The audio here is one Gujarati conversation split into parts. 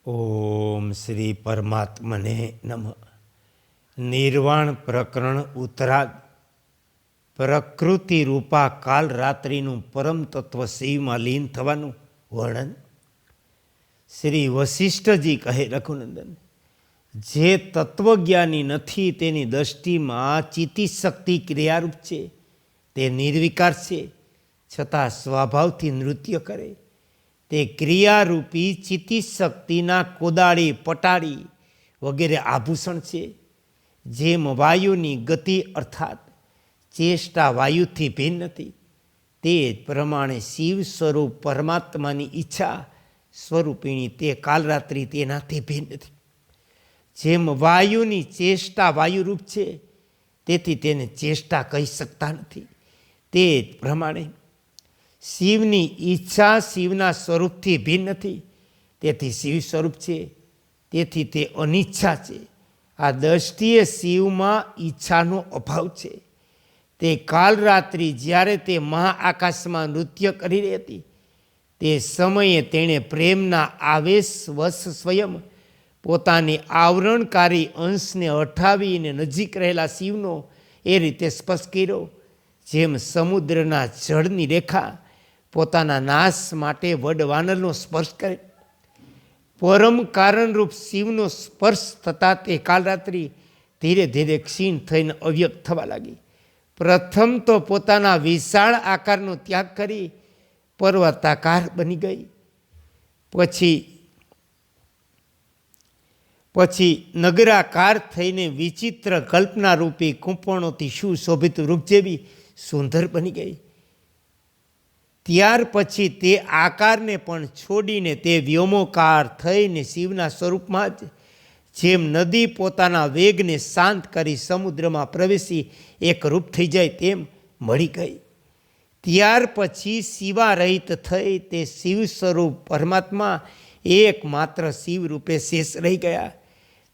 ઓમ શ્રી પરમાત્મને નમઃ. નિર્વાણ પ્રકરણ ઉત્તરાદ. પ્રકૃતિ રૂપા કાલ રાત્રિનું પરમ તત્વ શિવમાં લીન થવાનું વર્ણન. શ્રી વશિષ્ઠજી કહે, રઘુનંદન, જે તત્વજ્ઞાની નથી તેની દ્રષ્ટિમાં ચિત્તી શક્તિ ક્રિયારૂપ છે, તે નિર્વિકાર છે, છતાં સ્વભાવથી નૃત્ય કરે. તે ક્રિયારૂપી ચિત્તી શક્તિના કોદાળી, પટાળી વગેરે આભૂષણ છે. જેમ વાયુની ગતિ અર્થાત ચેષ્ટા વાયુથી ભિન્ન નથી, તે જ પ્રમાણે શિવ સ્વરૂપ પરમાત્માની ઈચ્છા સ્વરૂપિણી તે કાલરાત્રિ તેનાથી ભિન્ન નથી. જેમ વાયુની ચેષ્ટા વાયુરૂપ છે, તેથી તેને ચેષ્ટા કહી શકતા નથી, તે જ પ્રમાણે શિવની ઈચ્છા શિવના સ્વરૂપથી ભિન્ન નથી, તેથી શિવ સ્વરૂપ છે, તેથી તે અનિચ્છા છે. આ દ્રષ્ટિએ શિવમાં ઈચ્છાનો અભાવ છે. તે કાલરાત્રિ જ્યારે તે મહાઆકાશમાં નૃત્ય કરી રહી હતી, તે સમયે તેણે પ્રેમના આવેશવશ સ્વયં પોતાની આવરણકારી અંશને હઠાવીને નજીક રહેલા શિવનો એ રીતે સ્પર્શ કર્યો, જેમ સમુદ્રના જળની રેખા પોતાના નાશ માટે વડવાનરનો સ્પર્શ કરે. પરમ કારણરૂપ શિવનો સ્પર્શ થતાં તે કાલરાત્રિ ધીરે ધીરે ક્ષીણ થઈને અવ્યક્ત થવા લાગી. પ્રથમ તો પોતાના વિશાળ આકારનો ત્યાગ કરી પર્વતાકાર બની ગઈ. પછી નગરાકાર થઈને વિચિત્ર કલ્પનારૂપી કૂંપણોથી સુશોભિત વૃક્ષ જેવી સુંદર બની ગઈ. ત્યાર પછી તે આકારને પણ છોડીને તે વ્યોમકાર થઈને શિવના સ્વરૂપમાં જ જેમ નદી પોતાના વેગને શાંત કરી સમુદ્રમાં પ્રવેશી એક રૂપ થઈ જાય તેમ મળી ગઈ. ત્યાર પછી શિવારહિત થઈ તે શિવ સ્વરૂપ પરમાત્મા એકમાત્ર શિવ રૂપે શેષ રહી ગયા.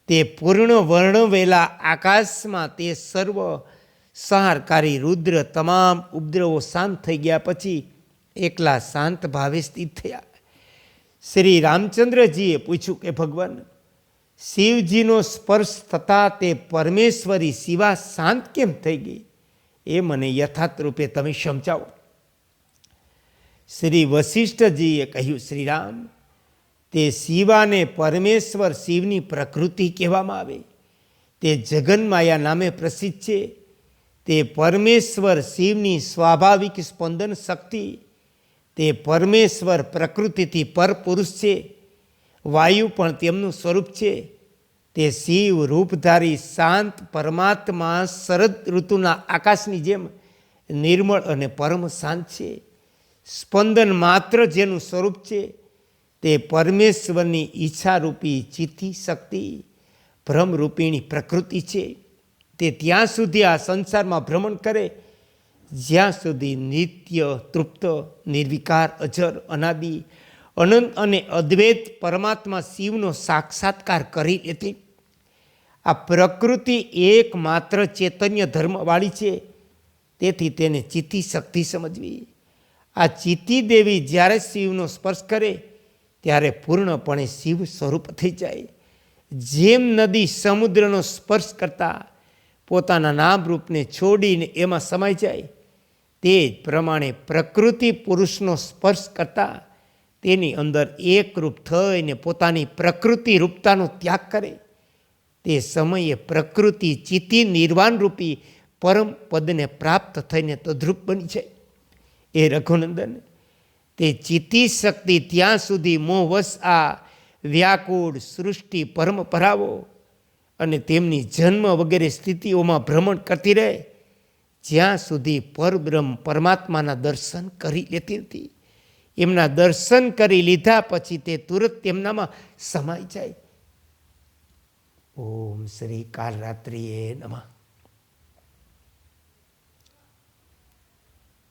તે પૂર્ણ વર્ણવેલા આકાશમાં તે સર્વ સંહારકારી રુદ્ર તમામ ઉપદ્રવો શાંત થઈ ગયા પછી એકલા શાંત ભાવે સ્થિત થયા. શ્રી રામચંદ્રજીએ પૂછ્યું કે ભગવાન, શિવજીનો સ્પર્શ થતાં તે પરમેશ્વરી શિવા શાંત કેમ થઈ ગઈ? એ મને યથાર્થ રૂપે તમે સમજાવો. શ્રી વશિષ્ઠજીએ કહ્યું, શ્રીરામ, તે શિવાને પરમેશ્વર શિવની પ્રકૃતિ કહેવામાં આવે. તે જગન્માયા નામે પ્રસિદ્ધ છે. તે પરમેશ્વર શિવની સ્વાભાવિક સ્પંદન શક્તિ. તે પરમેશ્વર પ્રકૃતિથી પરપુરુષ છે. વાયુ પણ તેમનું સ્વરૂપ છે. તે શિવ રૂપધારી શાંત પરમાત્મા શરદ ઋતુના આકાશની જેમ નિર્મળ અને પરમ શાંત છે. સ્પંદન માત્ર જેનું સ્વરૂપ છે તે પરમેશ્વરની ઈચ્છારૂપી ચિત્તી શક્તિ ભ્રમરૂપિણી પ્રકૃતિ છે. તે ત્યાં સુધી આ સંસારમાં ભ્રમણ કરે જ્યાં સુધી નિત્ય, તૃપ્ત, નિર્વિકાર, અજર, અનાદિ, અનંત અને અદ્વૈત પરમાત્મા શિવનો સાક્ષાત્કાર કરી લેતી. આ પ્રકૃતિ એકમાત્ર ચૈતન્ય ધર્મવાળી છે, તેથી તેને ચિત્તી શક્તિ સમજવી. આ ચિત્તી દેવી જ્યારે શિવનો સ્પર્શ કરે ત્યારે પૂર્ણપણે શિવ સ્વરૂપ થઈ જાય. જેમ નદી સમુદ્રનો સ્પર્શ કરતા પોતાના નામરૂપને છોડીને એમાં સમાઈ જાય, તે જ પ્રમાણે પ્રકૃતિ પુરુષનો સ્પર્શ કરતા તેની અંદર એકરૂપ થઈને પોતાની પ્રકૃતિ રૂપતાનો ત્યાગ કરે. તે સમયે પ્રકૃતિ ચિત્તી નિર્વાણરૂપી પરમ પદને પ્રાપ્ત થઈને તદ્રુપ બની જાય. એ રઘુનંદન, તે ચિત્તી શક્તિ ત્યાં સુધી મોહવશ આ વ્યાકુળ સૃષ્ટિ પરંપરાઓ અને તેમની જન્મ વગેરે સ્થિતિઓમાં ભ્રમણ કરતી રહે જ્યાં સુધી પરબ્રહ્મ પરમાત્માના દર્શન કરી લેતી નથી. એમના દર્શન કરી લીધા પછી તે તુરત તેમનામાં સમાઈ જાય. ઓમ શ્રી કાલરાત્રિએ નમઃ.